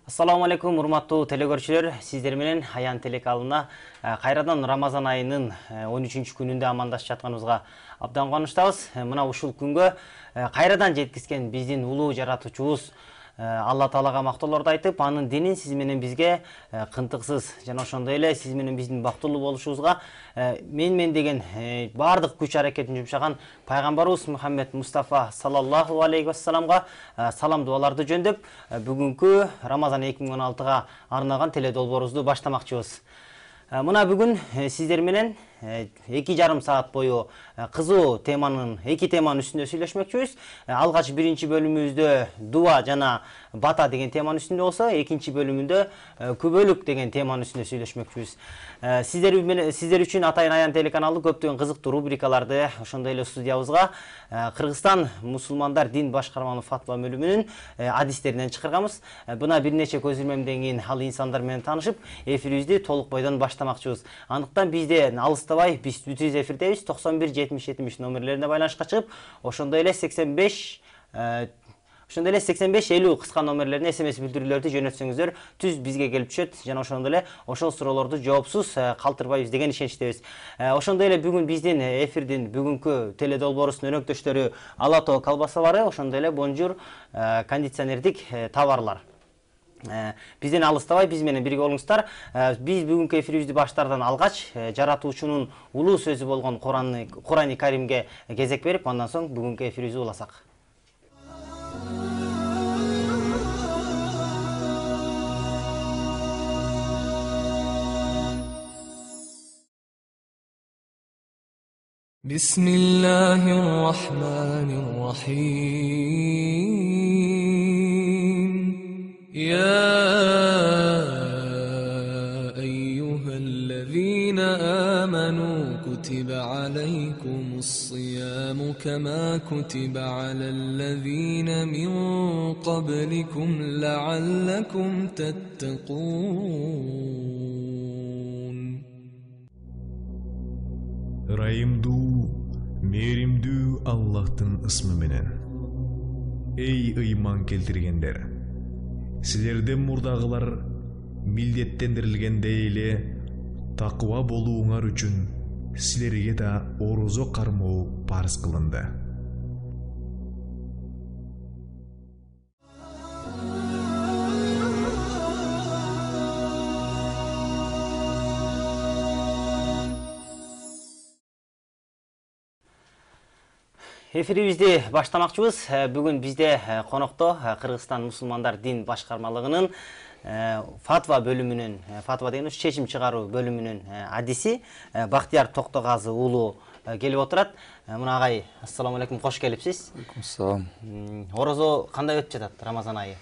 Assalamu алейкум, урматтуу телекөрүүчүлөр. Сиздер менен Аян телекалына кайрадан Рамазан айынын 13-чү күнүндө амандашып жатканыбызга абдан кубанычтабыз. Мына ушул күнгө кайрадан жеткизген биздин улуу жаратуучубуз Алла Таалага мактоолорду айтып, анын динин сиз менен бизге кынтыксыз жана ошондой эле сиз менен биздин бактылуу болушубузга мен деген бардык күч аракетин жумшаган пайгамбарыбыз Мухаммед Мустафа саллаллаху алейхи вассаламга салам дуаларды жөндөп, бүгүнкү Рамазан 2016га арнаган теледолбоорубузду баштамакчыбыз. Мына бүгүн сиздер менен 2,5 саат бою кызуу теманын, эки теманын үстүндө сүйлөшмөкчүбүз. Алгач биринчи бөлүмүбүздө дуа жана бата деген теманын үстүндө болсо, экинчи бөлүмүндө күбөлүк деген теманын үстүндө сүйлөшмөкчүбүз. Сиздер үчүн Атайын Аян телеканалы көптөгөн кызыктуу рубрикаларды, ошондой эле студиябызга Кыргызстан мусулмандар дин башкармалыгынын фатва бөлүмүнүн адистеринен чакырганбыз. Бuna бир нече көз ирмемден кийин ал инсандар менен таанышып, эфирибизди толук бойдон баштамакчыбыз. Андыктан бизден алыстабай, биз бүтүз эфирдебиз. 91 70 70 номерлерине байланышка чыгып, ошондой эле 85 50 кыска номерлерине SMS билдирүүлөрдү жөнөтсөңүздөр, түз бизге келип түшөт жана ошондой эле ошол суроолорду жоопсуз калтырбайбыз деген ишеничтебиз. Ошондой эле бүгүн биздин эфирдин бүгүнкү теледолбоорубуздун өнөктөштөрү Алато колбасалары, ошондой эле Бонжур кондиционердик товарлар. Бизден алыстабай, биз менен бирге болуңуздар. Биз бүгүнкү эфирибизди баштардан алгач, жаратуучунун улуу сөзү болгон Курани Каримге кезек берип, андан соң бүгүнкү эфирибизди уласак. بسم الله الرحمن الرحيم يا أيها الذين آمنوا كتب عليكم الصيام كما كتب على الذين من قبلكم لعلكم تتقون Райымдуу, меримдүү Аллахтын ысмы менен. Эй ыйман келтиргендер! Силерден мурдагылар милдеттендирилгендей эле такыба болууңар үчүн силерге да орозо кармоо парыз кылынды. Эфирибизди баштамакчыбыз. Бүгүн бизде конокто Кыргызстан мусулмандар дин башкармалыгынын фатва бөлүмүнүн, фатва деген чечим чыгаруу бөлүмүнүн адиси Бактияр Токтогазы уулу келип отурат. Мына агай, ассаламу алейкум, кош келипсиз. Ассалам. Орозо кандай өтүп жатат Рамазан айы?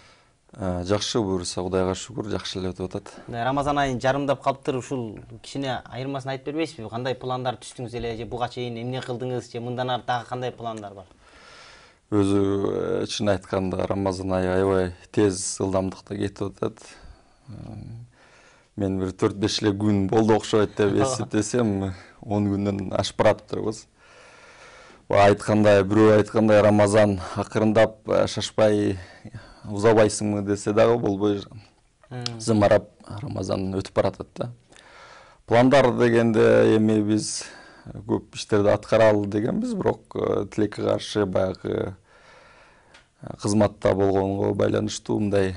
Жакшы, буюрса Кудайга шүгүр, жакшы эле өтүп атат. Рамазан айын жарымдап калыптыр, ушул кичине айырмасын айтып бербейсизби? Кандай пландар түздүңүз эле, же буга чейин эмне кылдыңыз, же мындан ары дагы кандай пландар бар? Өзү чын айтканда Рамазан айы аябай тез ылдамдыкта кетип атат. Мен бир 4-5 эле күн болду окшойт деп эсептесем, 10 күндөн ашып баратыптырбыз. Бирөө айткандай Рамазан акырындап шашпай узабайсыңбы десе дагы болбой зымарап Рамазан өтүп баратат да. Пландар дегенде эми биз көп иштерди аткаралы дегенбиз, бирок тилекке каршы баягы кызматта болгонго байланыштуу мындай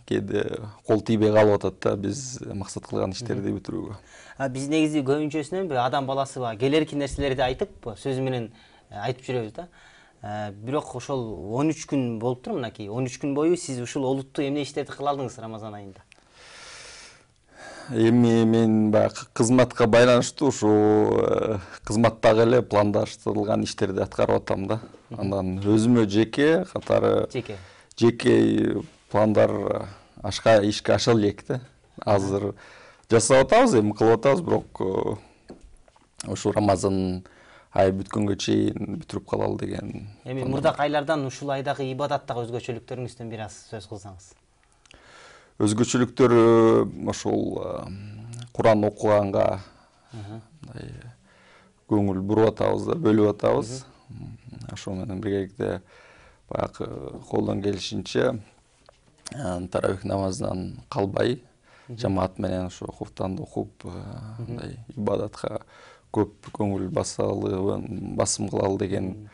кээде кол тийбей калып атат да, биз максат кылган иштерди бүтүрүүгө. Биз негизи көбүнчөсүнөн адам баласы келерки нерселерди айтып, сөзү менен айтып жүрөбүз да. Бирок ошол 13 күн болуптур, мынакей 13 күн бою сиз ушул олуттуу эмне иштерди кыла алдыңыз Рамазан айында? Эми мен баягы кызматка байланыштуу ушу кызматтагы эле пландаштырылган иштерди аткарып атам да. Андан өзүмө жеке катары жеке пландар ишке аша элек да. Азыр жасап атабыз, эми кылып атабыз, бирок ушу Рамазан ай бүткөнгө чейин бүтүрүп калалы деген. Эми мурдак айлардан ушул айдагы ибадаттагы өзгөчөлүктөрүңүздөн бир аз сөз кылсаңыз. Өзгөчөлүктөрү ошол Куран окуганга көңүл буруп атабыз да, бөлүп атабыз. Ошол менен биргеликте баягы колдон келишинче таравих намазынан калбай, жамаат менен ошо куфтанды окуп, мындай ибадатка көп көңүл басым кылалы деген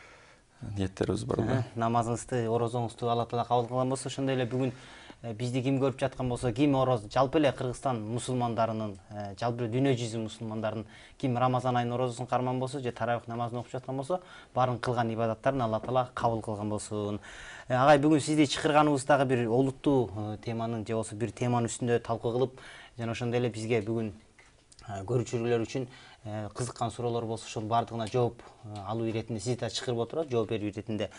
ниеттерибиз бар да. Намазыңызды, орозоңузду Алла Таала кабыл кылган болсо, ошондой эле бүгүн бизди ким көрүп жаткан болсо, ким жалпы эле Кыргызстан мусулмандарынын, жалпы эле дүйнө жүзү мусулмандарынын ким Рамазан айынын орозосун карман болсо, же таравих намазын окуп жаткан болсо, баарын кылган ибадаттарын Алла Таала кабыл кылган болсун. Агай, бүгүн сизди чакырганыбыз дагы бир олуттуу теманын же болбосо бир теманын үстүндө талкуу кылып, жана ошондой эле бизге бүгүн көрүүчүлөр үчүн кызыккан суроолор болсо, ошол баардыгына жооп алуу иретинде сизди да чакырып отурат, жооп берүү иретинде.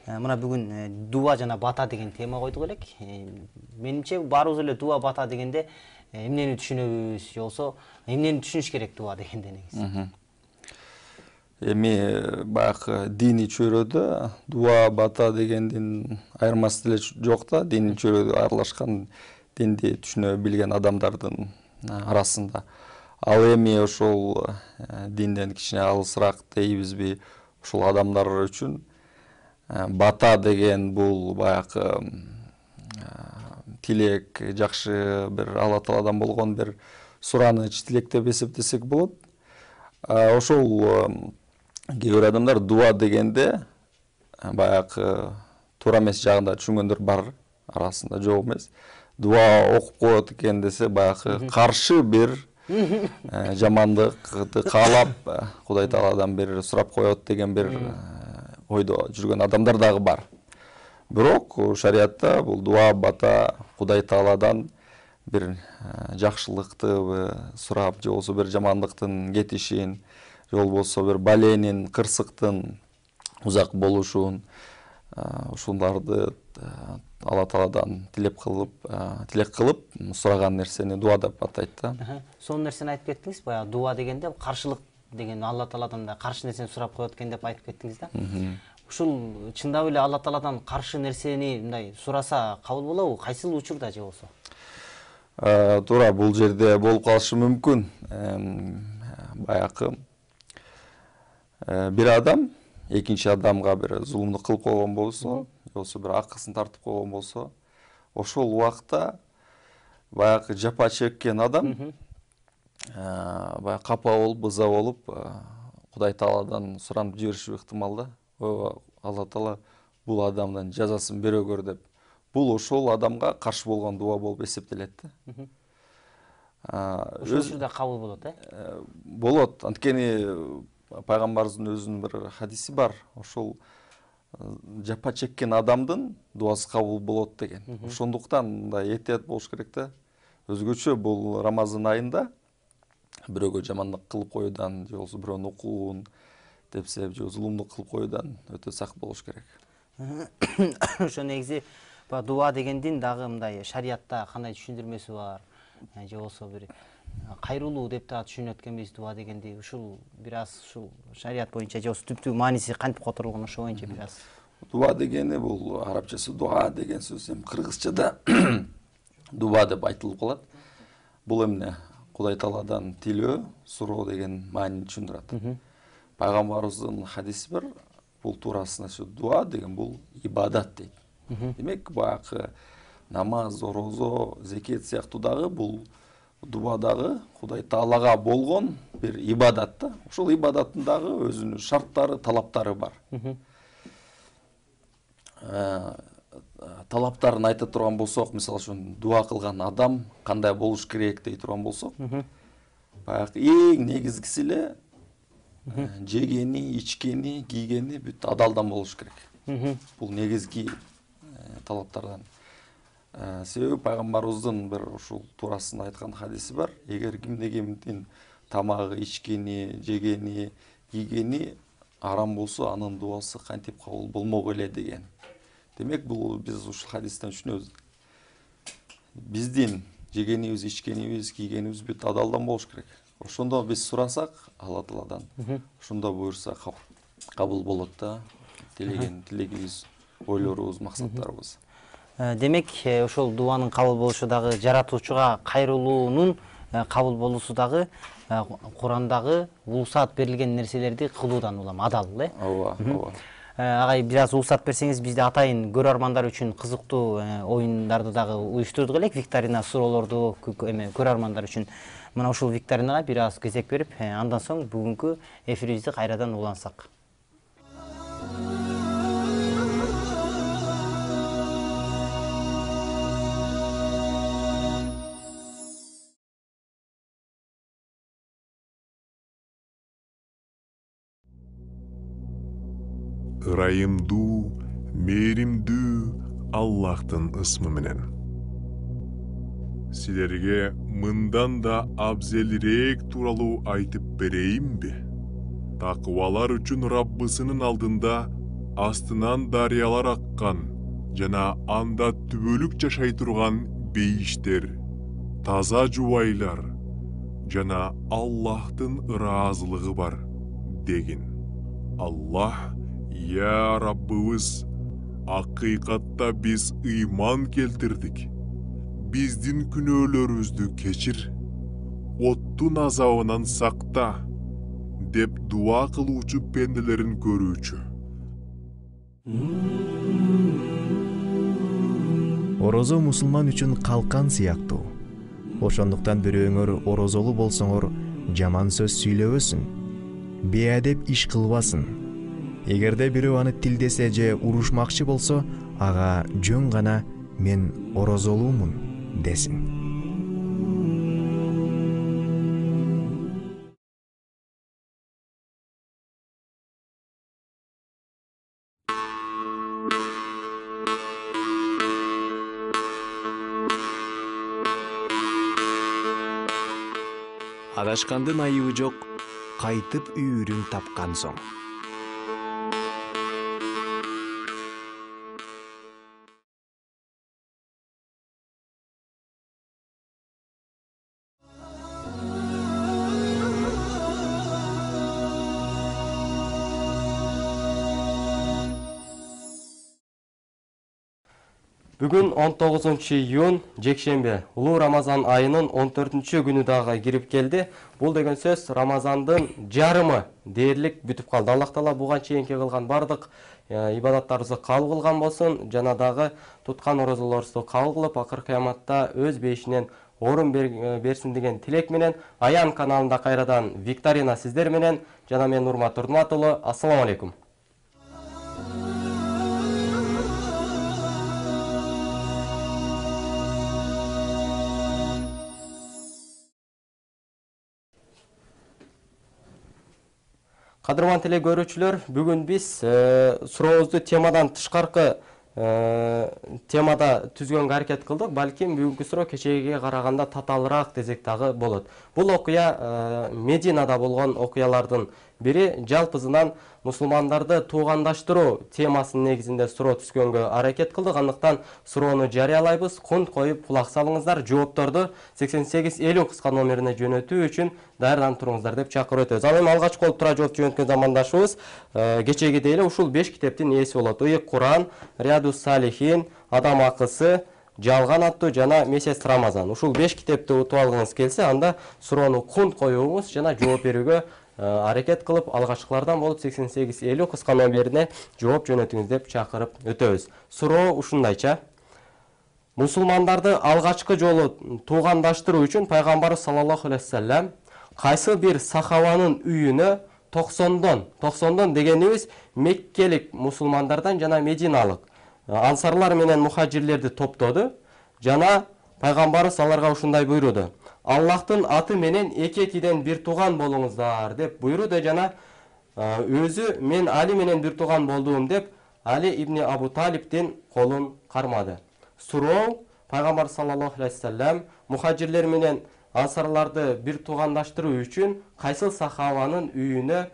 Мына бүгүн дуа жана бата деген тема койдук элек. Менимче баарыбыз эле дуа бата дегенде эмнени түшүнөбүз, же болбосо эмнени түшүнүш керек дуа дегенде негизи? Эми баягы диний чөйрөдө дуа бата дегендин айырмасы деле жок да. Диний чөйрөдө аралашкан, динди түшүнө билген адамдардын арасында. Ал эми ошол динден кичине алысыраак дейбизби, ошол адамдар үчүн бата деген бул баягы тилек, жакшы бир Алла Тааладан болгон бир сураныч тилек деп эсептесек болот. Ошол кээ бир адамдар дуа дегенде баягы туура эмес жагында түшүнгөндөр бар, арасында жок эмес. Дуа окуп коет экен десе, баягы каршы бир жамандыкты каалап, Кудай Тааладан бир сурап коет деген бир ойдо жүргөн адамдар дагы бар. Бирок шариатта бул дуа бата Кудай Тааладан бир жакшылыкты сурап, же болбосо бир жамандыктын кетишин, же болбосо бир баленин, кырсыктын узак болушун, ушуларды Алла Тааладан тилек кылып сураган нерсени дуа деп атайт да. Сол нерсени айтып кеттиңиз, баягы дуа дегенде каршылык деген, Алла Тааладан да каршы нерсени сурап коет экен деп айтып кеттиңиз да. Ушул чындап эле Алла Тааладан каршы нерсени мындай сураса кабыл болобу? Кайсыл учурда же болсо? Туура, бул жерде болуп калышы мүмкүн. Баягы бир адам экинчи адамга бир зулумдук кылып койгон болсо, же болбосо бир акысын тартып койгон болсо, ошол убакта баягы жапа чеккен адам баягы капа болуп, ыза болуп, Кудай Тааладан суранып жибериши ыктымал да. Алла Таала бул адамдын жазасын бере көр деп. Бул ошол адамга каршы болгон дуа болуп эсептелет да. Ошол учурда кабыл болот, Болот. Анткени пайгамбарыбыздын өзүнүн бир хадиси бар. Ошол жапа чеккен адамдын дуасы кабыл болот деген. Ошондуктан мындай этият болуш керек да. Өзгөчө бул Рамазан айында бирөөгө жамандык кылып коюудан, же болбосо бирөөнүн укугун тепсеп, же зулумдук кылып коюудан өтө сак болуш керек. Ошо негизи дуа дегендин дагы мындай шариатта кандай түшүндүрмөсү бар, же болбосо бир кайрылуу деп да түшүнөт экенбиз дуа дегенди. Ушул бир аз ушул шариат боюнча же болбосо түптүү мааниси кантип которулган, ошо боюнча бир аз. Дуа дегени бул арабчасы дуа деген сөз, эми кыргызчада дуа деп айтылып калат. Бул эмне? Кудай Тааладан тилөө, суроо деген маанини түшүндүрөт. Пайгамбарыбыздын хадиси бар, бул туурасында сөз. Дуа деген бул ибадат дейт. Демек, баягы намаз, орозо, зекет сыяктуу дагы бул дуа дагы Кудай Таалага болгон бир ибадат да. Ошол ибадаттын дагы өзүнүн шарттары, талаптары бар. Талаптарын айта турган болсок, мисалы үчүн дуа кылган адам кандай болуш керек дей турган болсок, баягы эң негизгиси эле жегени, ичкени, кийгени бүт адалдан болуш керек. Бул негизги талаптардан. Себеби пайгамбарыбыздын бир ушул туурасында айткан хадиси бар. Эгер кимдин тамагы, ичкени, жегени, кийгени арам болсо, анын дуасы кантип кабыл болмок эле деген. Демек, бул биз ушул хадистен түшүнөбүз. Биздин жегенибиз, ичкенибиз, кийгенибиз бүт адалдан болуш керек. Ошондо биз сурасак Алла Тааладан, ошондо буйрса кабыл болот да. Тилегибиз, ойлорубуз, максаттарыбыз. Демек, ошол дуанын кабыл болушу дагы жаратуучуга кайрылуунун кабыл болуусу дагы Курандагы улуу саат берилген нерселерди кылуудан улам адал, Ооба. Агай бир аз уруксат берсеңиз, бизде атайын көрөрмандар үчүн кызыктуу оюндарды дагы уюштурдук элек, викторина суроолорду көрөрмандар үчүн. Мына ушул викторинага бир аз кезек берип, андан соң бүгүнкү эфирибизди кайрадан улансак. Ырайымдуу, мээримдүү Аллахтын ысмы менен. Силерге мындан да абзелирээк тууралуу айтып берейинби? Такыбалар үчүн Раббысынын алдында астынан дарыялар аккан жана анда түбөлүк жашай турган бейиштер, таза жубайлар жана Аллахтын ыраазылыгы бар дегин. Аллах: «Я Раббыбыз, акыйкатта биз ыйман келтирдик. Биздин күнөөлөрүбүздү кечир, оттун азабынан сакта» деп дуа кылуучу пенделерин көрүүчү. Орозо мусулман үчүн калкан сыяктуу. Ошондуктан бирөөңөр орозолуу болсоңор жаман сөз сүйлөбөсүн, беадеп иш кылбасын. Эгерде бирөө аны тилдесе же урушмакчы болсо, ага жөн гана «мен орозолуумун» десин. Адашкандын айыбы жок, кайтып үйүрүн тапкан соң. Бүгүн 19-июнь жекшембе, улуу Рамазан айынын 14-күнү дагы кирип келди. Бул деген сөз Рамазандын жарымы дээрлик бүтүп калды. Аллах Таала буга чейинки кылган бардык ибадаттарыбызды кабыл кылган болсун, жана дагы туткан орозолорубузду кабыл кылып, акыр кыяматта өз бейишинен орун берсин деген тилек менен Аян каналында кайрадан викторина сиздер менен. Жана мен Нурмат Турдумат уулу. Ассаламу алейкум. Кадырман теле көрүүчүлөр, бүгүн биз сурообузду темадан тышкаркы темада түзгөнгө аракет кылдык. Балким бүгүнкү суроо кечегиге караганда татаалыраак десек дагы болот. Бул окуя Мединада болгон окуялардын бири. Жалпысынан мусулмандарды туугандаштыруу темасынын негизинде суроо түзгөнгө аракет кылдык. Андыктан суроону жарыялайбыз. Кунт коюп кулак салыңыздар. Жоопторду 8850 кыска номерине жөнөтүү үчүн даярданып туруңуздар деп чакырып өтөбүз. Ал эми алгачкы болуп тура жооп жөнөткөн замандашыбыз кечеги эле ушул 5 китептин ээси болот. Ыйык Куран, Риядус Салихин, Адам акысы, Жалган аттуу жана Месяц Рамазан. Ушул 5 китепти утуп алгыңыз келсе, анда суроону кунт коюңуз жана жооп берүүгө аракет кылып, алгачкылардан болуп 8850 кыска номерине жооп жөнөтүңүз деп чакырып өтөбүз. Суроо ушундайча: мусулмандарды алгачкы жолу туугандаштыруу үчүн пайгамбарыбыз саллаллаху алейхи вассалам кайсы бир сахабанын үйүнө 90дон дегенибиз меккелик мусулмандардан жана мединалык ансарлар менен мухажирлерди топтоду. Жана пайгамбарыбыз аларга ушундай буйруду: Аллахтын аты менен эки-экиден бир тууган болуңуздар деп буйруду. Жана өзү мен Али менен бир тууган болдум деп Али ибн Абу Талиптин колун кармады. Суроо: пайгамбар саллаллаху алейхи вассалам мухажирлер менен ансарларды бир туугандаштыруу үчүн кайсыл сахабанын үйүнө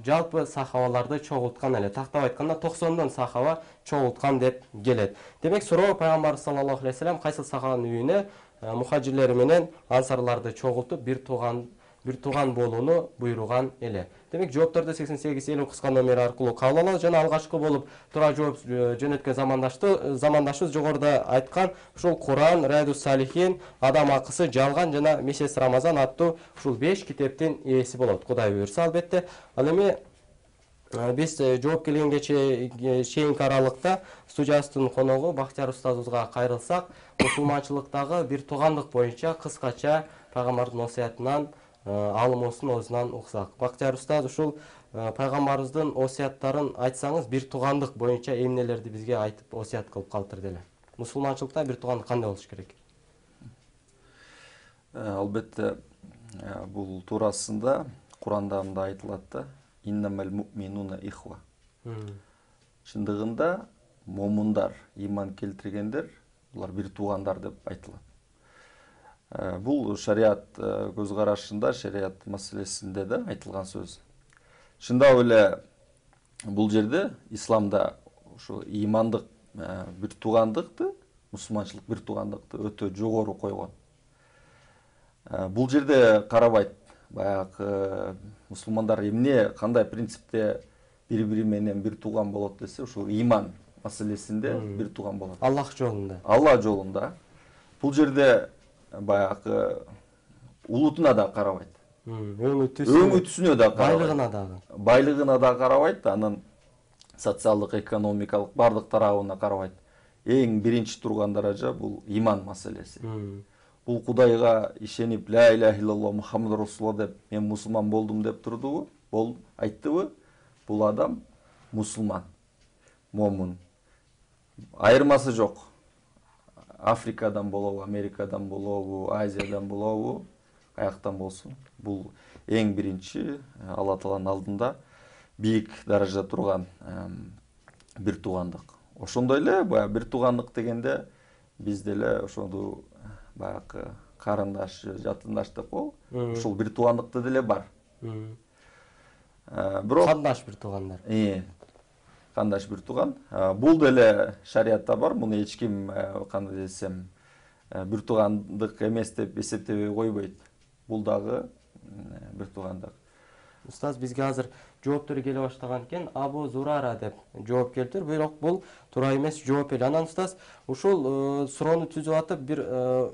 жалпы сахабаларды чогулткан эле? Тактап айтканда 90дон сахаба чогулткан деп келет. Демек суроо пайгамбар саллаллаху алейхи вассалам кайсыл сахабанын үйүнө мухажирлер менен ансарларды чогултуп бир тууган болууну буйруган эле. Демек жоопторду 8850 кыска номери аркылуу кабыл алабыз. Жана алгачкы болуп тура жооп жөнөткөн замандашыбыз жогоруда айткан ушул Куран, Риядус Салихин, Адам акысы, Жалган жана Месяц Рамазан аттуу ушул 5 китептин ээси болот. Кудай буйрса албетте. Ал эми Биз жооп келгенге чейинки аралыкта студиябыздын коногу Бактияр устазыбызга кайрылсак, мусулманчылыктагы бир туугандык боюнча кыскача пайгамбардын осуятынан алымысын өзүнөн уксак. Бактияр устаз, ушул пайгамбарыбыздын осуяттарын айтсаңыз, бир туугандык боюнча эмнелерди бизге айтып осуят кылып калтыр деле. Мусулманчылыкта бир туугандык кандай болуш керек? Албетте бул туурасында Куранда мындай айтылат да: иннамал муъминуна ихва. Чындыгында момундар, иман келтиргендер, булар бир туугандар деп айтылат. Бул шариат көз карашында, шариат маселесинде да айтылган сөз. Чындап эле бул жерде исламда ушу имандык бир туугандыкты, мусулманчылык бир туугандыкты өтө жогору койгон. Бул жерде карабайт, баягы мусулмандар эмне кандай принципте бири-бири менен бир тууган болот десе, ушул иман маселесинде бир тууган болот. Аллах жолунда. Алла жолунда. Бул жерде баягы улутуна да карабайт. Өңү түсүнө да карабайт. Байлыгына да карабайт, анын социалдык, экономикалык бардык тарабына карабайт. Эң биринчи турган даража бул иман маселеси. Бул Кудайга ишенип, ла иляха иллаллах Мухаммад Расулуллах деп, мен мусулман болдум деп турдубу? Айттыбы? Бул адам мусулман, момун. Айырмасы жок. Африкадан болобу, Америкадан болобу, Азиядан болобу, каяктан болсун. Бул эң биринчи Алла Тааланын алдында бийик даражада турган бир туугандык. Ошондой эле баягы бир туугандык дегенде биз деле ошону баягы карындаш, жатындаш деп коебу. Ушул бир туугандыкта деле бар. Бирок кандаш бир туугандар. Кандаш бир тууган. Бул деле шариатта бар. Муну эч ким кандай десем бир туугандык эмес деп эсептебей койбойт. Бул дагы бир туугандык. Устаз, бизге азыр жооптор келе баштаган экен. Абу Зурара деп жооп келтир. Бирок бул туура эмес жооп эле. Анан устаз, ушул суроону түзүп атып бир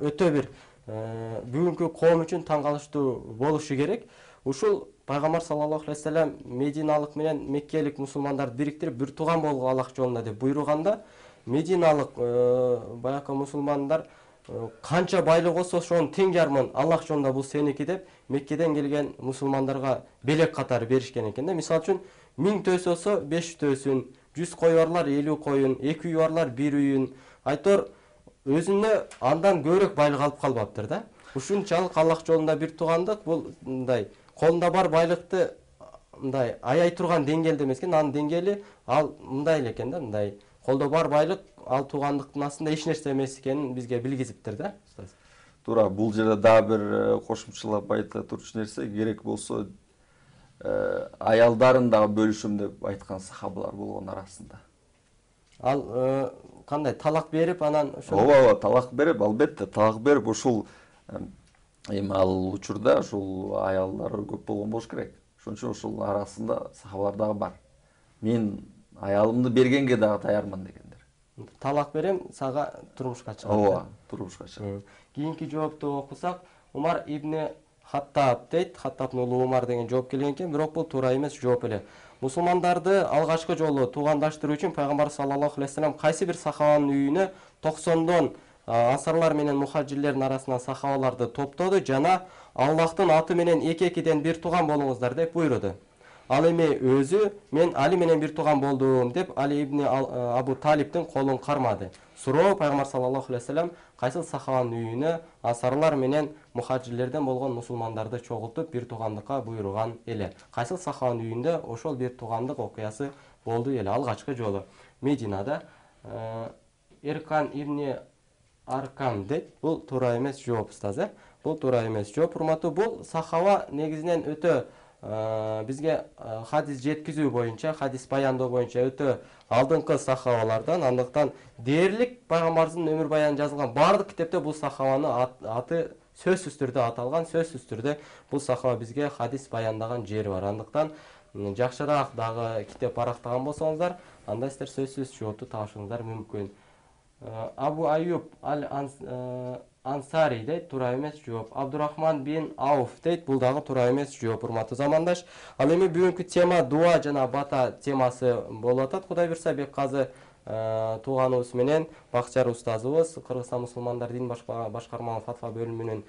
өтө бир бүгүнкү коом үчүн таң калыштуу болушу керек. Ушул Пайгамбар саллаллаху алейхи ва саллям Мединалык менен Меккелик мусулмандарды бириктирип бир тууган болгу Аллах жолунда деп буйруганда, Мединалык баягы мусулмандар канча байлык болсо ошонун тең жарымын Аллах жолунда бул сеники деп Меккеден келген мусулмандарга белек катары беришкен экен да. Мисалы үчүн 1000 төс болсо 5 төсүн, 100 кой барлар 50 коюн, 2 үй барлар 1 үйүн, айтор өзүнө андан көбүрөөк байлык алып калбаптыр да. Ушунчалык Аллах жолунда бир туугандык бул мындай колунда бар байлыкты мындай аяй турган деңгээлде эмес экен, анын деңгээли ал мындай эле экен да, мындай колдо бар байлык ал туугандыктын астында эч нерсе эмес экенин бизге билгизиптир да. Туура, бул жерде дагы бир кошумчалап айта турчу нерсе, керек болсо аялдарын дагы бөлүшөм деп айткан сахабалар болгон арасында. Ал кандай талак берип анан ошо ооба, талак берип, албетте талак берип, ушул эми ал учурда ушул аялдар көп болгон болуш керек. Ошон үчүн ушул арасында сахабалар дагы бар. Мен аялымды бергенге дагы даярмын дегендер. Талак берем, сага турмушка чыгат. Ооба, турмушка чыгат. Кийинки жоопту окусак, Умар ибн Хаттаб дейт, Хаттабдын уулу Умар деген жооп келген экен, бирок бул туура эмес жооп эле. Мусулмандарды алгачкы жолу туугандаштыруу үчүн Пайгамбар саллаллаху алейхи ва саллям кайсы бир сахабанын үйүнө 90дон ансарлар менен мухажирлердин арасынан сахабаларды топтоду жана Аллахтын аты менен эки-экиден бир тууган болуңуздар деп буйруду. Ал эми өзү мен Али менен бир тууган болдум деп Али ибн Абу Талиптин колун кармады. Суроо Пайгамбар саллаллаху алейхи ва саллям кайсыл сахабанын үйүнө ансарлар менен мухажирлерден болгон мусулмандарды чогултуп бир туугандыкка буйруган эле. Кайсыл сахабанын үйүндө ошол бир туугандык окуясы болду эле алгачкы жолу Мединада. Эркан ибн Аркам дейт. Бул туура эмес жооп устаз, Бул туура эмес жооп. Урматтуу, бул сахаба негизинен өтө бизге хадис жеткизүү боюнча, хадис баяндоо боюнча өтө алдыңкы сахабалардан, андыктан дээрлик пайгамбарыбыздын өмүр баянын жазылган бардык китепте бул сахабаны аты сөзсүз түрдө аталган, сөзсүз түрдө бул сахаба бизге хадис баяндаган жери бар. Андыктан жакшыраак дагы китеп барактаган болсоңуздар, анда сиздер сөзсүз жоопту табышыңыздар мүмкүн. Абу Аюб Ансари дейт, туура эмес жооп. Абдурахман бин Ауф дейт, бул дагы туура эмес жооп, урматтуу замандаш. Ал эми бүгүнкү тема дуа жана бата темасы болуп атат. Кудай буйрса Бекказы тууганыбыз менен Бакчар устазыбыз, Кыргызстан мусулмандар дин башкармалык фатва бөлүмүнүн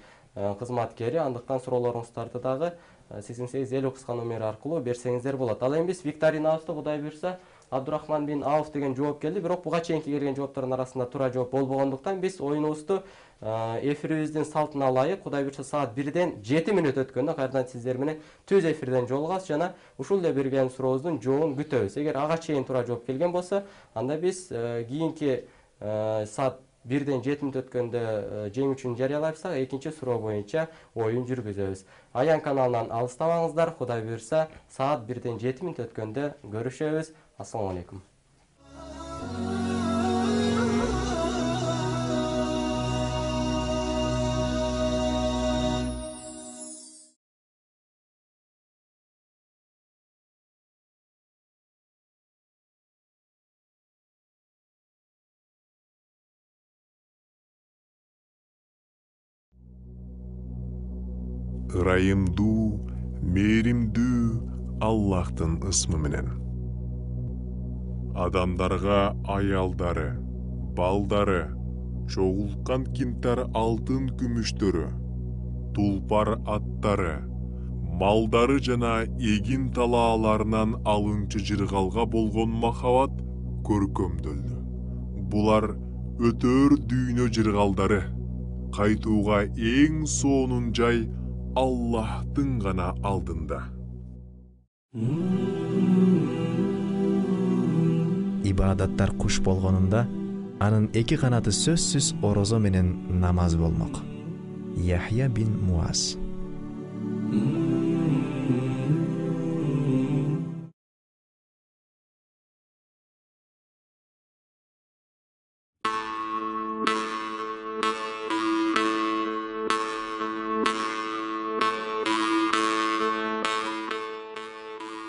кызматкери. Андыктан суроолоруңуздарды дагы 8850 кыска номери аркылуу берсеңиздер болот. Ал эми биз викторинабызды Кудай буйрса Абдурахман бин Ауф деген жооп келди, бирок буга чейинки келген жооптордун арасында туура жооп болбогондуктан биз оюнубузду эфирибиздин салтына ылайык Кудай буйрса саат 1ден 7 мүнөт өткөндө кайрадан сиздер менен түз эфирден жолугабыз жана ушул эле берген сурообуздун жообун күтөбүз. Эгер ага чейин туура жооп келген болсо, анда биз кийинки саат 1ден 7 мүнөт өткөндө жеңүүчүнү жарыялайбыз, экинчи суроо боюнча оюн жүргүзөбүз. Аян каналынан алыстабаңыздар. Кудай буйрса саат 1ден 7 мүнөт өткөндө көрүшөбүз. Ассаламу алейкум. Ырайымдуу, мээримдүү Аллахтын ысмы менен. Адамдарга аялдары, балдары, чогулткан кинтар алтын күмүштөрү, тулпар аттары, малдары жана эгин талааларынан алынчы жыргалга болгон махабат көркөмдөлдү. Булар өтөр дүйнө жыргалдары, кайтууга эң сонун жай Аллахтын гана алдында. Ибадаттар куш болгонунда анын эки канаты сөзсүз орозо менен намаз болмок. Яхья бин Муаз.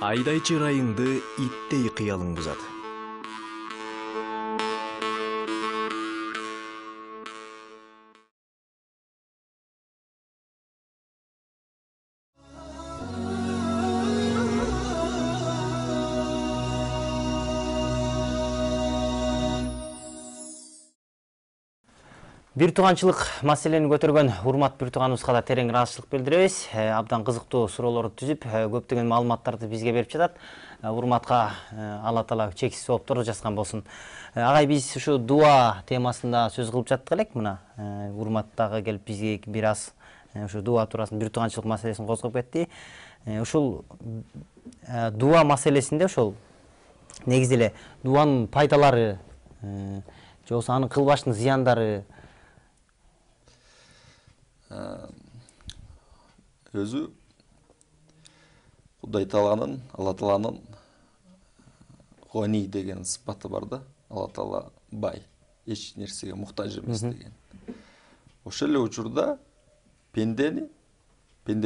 Айдайчы ырайыңды иттей кыялың бузат. Бир тууганчылык маселени көтөргөн урмат бир тууганыбызга да терең ыраазычылык билдиребиз. Абдан кызыктуу суроолорду түзүп, көптөгөн маалыматтарды бизге берип жатат. Урматка Алла Таала чексиз оопторду жазган болсун. Агай, биз ушу дуа темасында сөз кылып жаттык элек. Мына урматтагы келип бизге бир аз ушу дуа туурасында бир тууганчылык маселесин козгоп кетти. Ушул дуа маселесинде ошол негизи эле дуанын пайдалары же болбосо аны кылбаштын зыяндары өзү Кудай Тааланын, Алла Тааланын гони деген сыпаты бар да. Алла Таала бай, эч нерсеге муктаж эмес деген. Ошол эле учурда пенде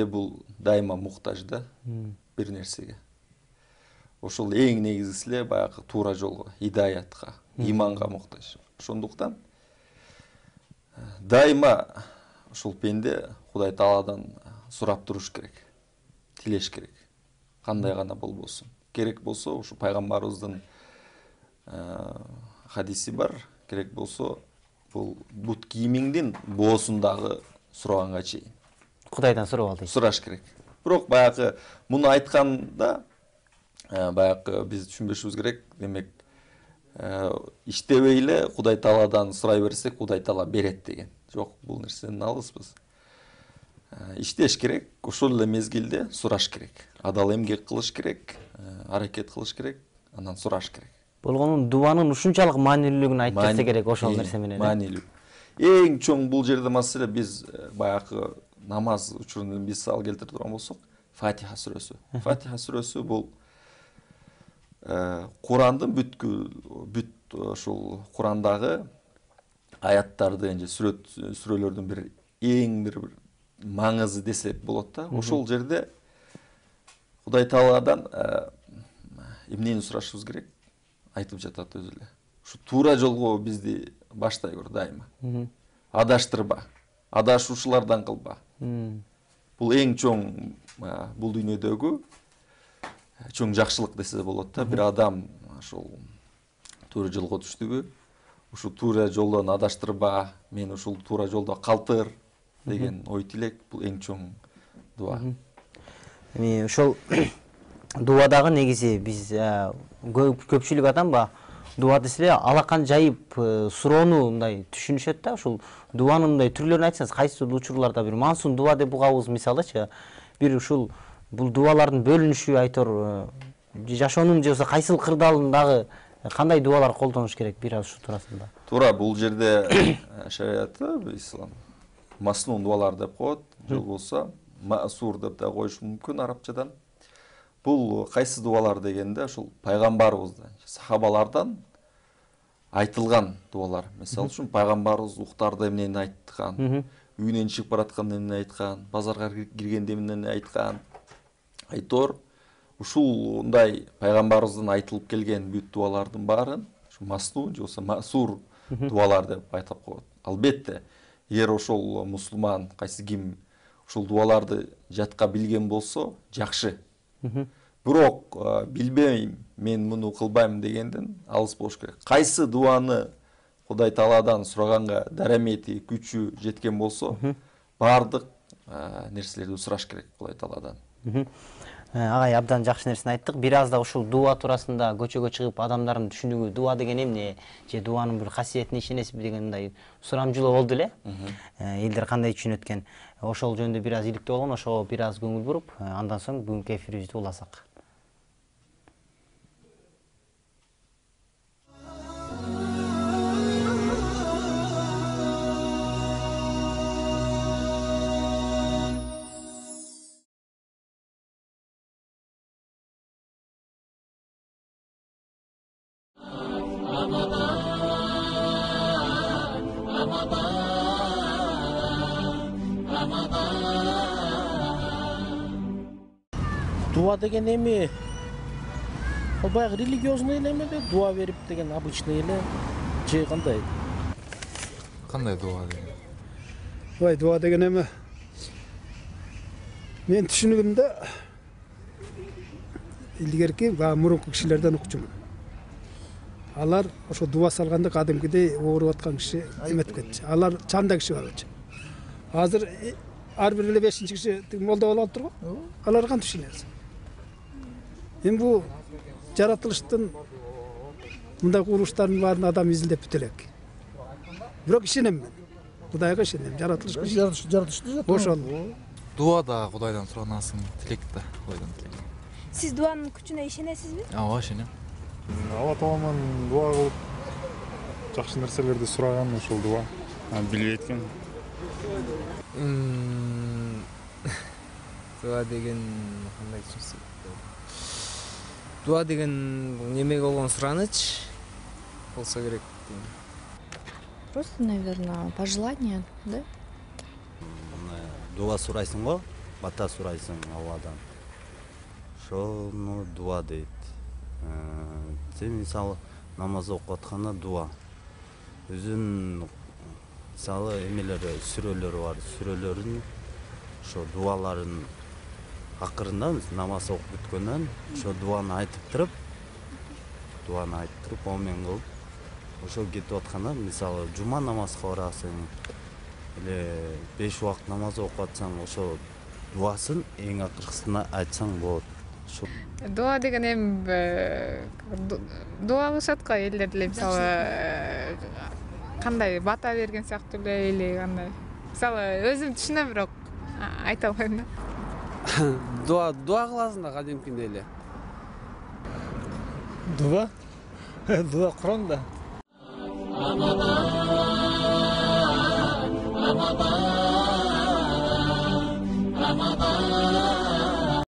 бул дайыма муктаж да бир нерсеге. Ошол эң негизгиси эле баягы туура жолго, идаятка, иманга муктаж. Ошондуктан дайыма ушул пенде Кудай Тааладан сурап туруш керек, тилеш керек. Кандай гана болбосун. Керек болсо ушу пайгамбарыбыздын хадиси бар. Керек болсо бул бут кийимиңдин боосундагы сураганга чейин Кудайдан сурап ал дейт. Сураш керек. Бирок баягы муну айтканда баягы биз түшүнбөшүбүз керек. Демек иштебей эле Кудай Тааладан сурай берсек, Кудай Таала берет деген. Жок, бул нерсенин алыспыз. Иштеш керек, ошол эле мезгилде сураш керек. Адал эмгек кылыш керек, аракет кылыш керек, анан сураш керек. Болгонун дуанын ушунчалык маанилүүлүгүн айтып берсе керек ошол нерсе менен. Маанилүү. Эң чоң бул жерде маселе биз баягы намаз учурунда мисал келтире турган болсок, Фатиха сүрөсү. Фатиха сүрөсү бул Курандын бүт ошол Курандагы аяттарды же сүрөлөрдүн бир эң бир маңызы десек болот да. Ошол жерде Кудай Тааладан эмнени сурашыбыз керек? Айтып жатат өзү эле. Ушу туура жолго бизди баштай көр дайыма. Адаштырба. адашуучулардан кылба. Бул эң чоң бул дүйнөдөгү чоң жакшылык десе болот да. Бир адам ошол туура жолго түштүбү, ушул туура жолдон адаштырба, мен ушул туура жолдо калтыр деген ой тилек, бул эң чоң дуа. Эми ошол дуадагы негизи биз көпчүлүк адам дуа десе алакан жайып суроону мындай түшүнүшөт да. Ушул дуанын мындай түрлөрүн айтсаңыз, кайсы учурларда бир мансун дуа деп угабыз мисалычы, бир ушул бул дуалардын бөлүнүшү айтор жашоонун же болбосо кайсыл кырдаалындагы кандай дуалар колдонуш керек, бир аз ушу туурасында. Туура, бул жерде шариатта ислам маснун дуалар деп коет, же болбосо масур деп да коюш мүмкүн арабчадан. Бул кайсы дуалар дегенде ушул пайгамбарыбыздан, сахабалардан айтылган дуалар. Мисалы үчүн пайгамбарыбыз уктарда эмнени айткан, үйүнөн чыгып баратканда эмнени айткан, базарга киргенде эмнени айткан. Айтор ушундай пайгамбарыбыздан айтылып келген бүт дуалардын баарын маснун же болбосо масур дуалар деп айтып коет. Албетте, эгер ошол мусулман кайсы ким ушул дуаларды жатка билген болсо жакшы. Бирок билбейм, мен муну кылбайм дегенден алыс болуш керек. Кайсы дуаны Кудай Тааладан сураганга дарамети, күчү жеткен болсо, бардык нерселерди сураш керек Кудай Тааладан. Агай абдан жакшы нерсени айттык. Бир аз да ушул дуа туурасында көчөгө чыгып адамдардын түшүнүгү дуа деген эмне, же дуанын бир касиетине ишенесизби дегендей сурамжылоо болду эле. Элдер кандай түшүнөт экен? Ошол жөнүндө бир аз иликтөө болгон, ошого бир аз көңүл буруп, андан соң бүгүнкү эфирибизди уласак. Дуа деген эми ал баягы религиозный эле эмеби? Дуа берип деген обычный эле же кандай? Кандай дуа деген? Ой, дуа деген эми мен түшүнүгүмдө илгерки мурунку кишилерден укчумун. Алар ошо дуа салганда кадимкидей ооруп аткан киши эметип кетчү. Алар чанда киши болчу. Азыр ар бир эле 5-чи киши молда болуп атыптыр го. Алар кантип түшүнөт? Эми бул жаратылыштын мындай курулуштардын баарын адам изилдеп бүтө элек. Бирок ишенем мен. Кудайга ишенем. Жаратылышты ошол. Дуа да Кудайдан суранасың, тилек да Кудайдан тилек. Сиз дуанын күчүнө ишенесизби? Ооба, ишенем. Алла Тааламан дуа кылып жакшы нерселерди сураган ошол дуа. Билбейт экен. Дуа деген кандай түшүнсөк? Дуа деген немеге болгон сураныч болсо керек дейм. Просто, наверное, пожелание, да? Дуа сурайсың го, бата сурайсың Алладан. Ошону дуа дейт. Сен мисалы намаз окуп атканда дуа. Өзүнүн мисалы эмелери, сүрөлөрү бар. Сүрөлөрүн ошо дуаларын акырында намаз окуп бүткөндөн ошо дуаны айтып туруп, омен кылып, ошо кетип атканда, мисалы жума намазга барасың, эле 5 убакыт намаз окуп атсаң, ошо дуасын эң акыркысына айтсаң болот. Дуа деген эми дуа кылышат го элдер деле, мисалы кандай бата берген сыяктуу эле или кандай. Мисалы өзүм түшүнөм, бирок айта албайм да. Дуа кыласың да кадимкидей эле. Дуа? Дуа Куранда.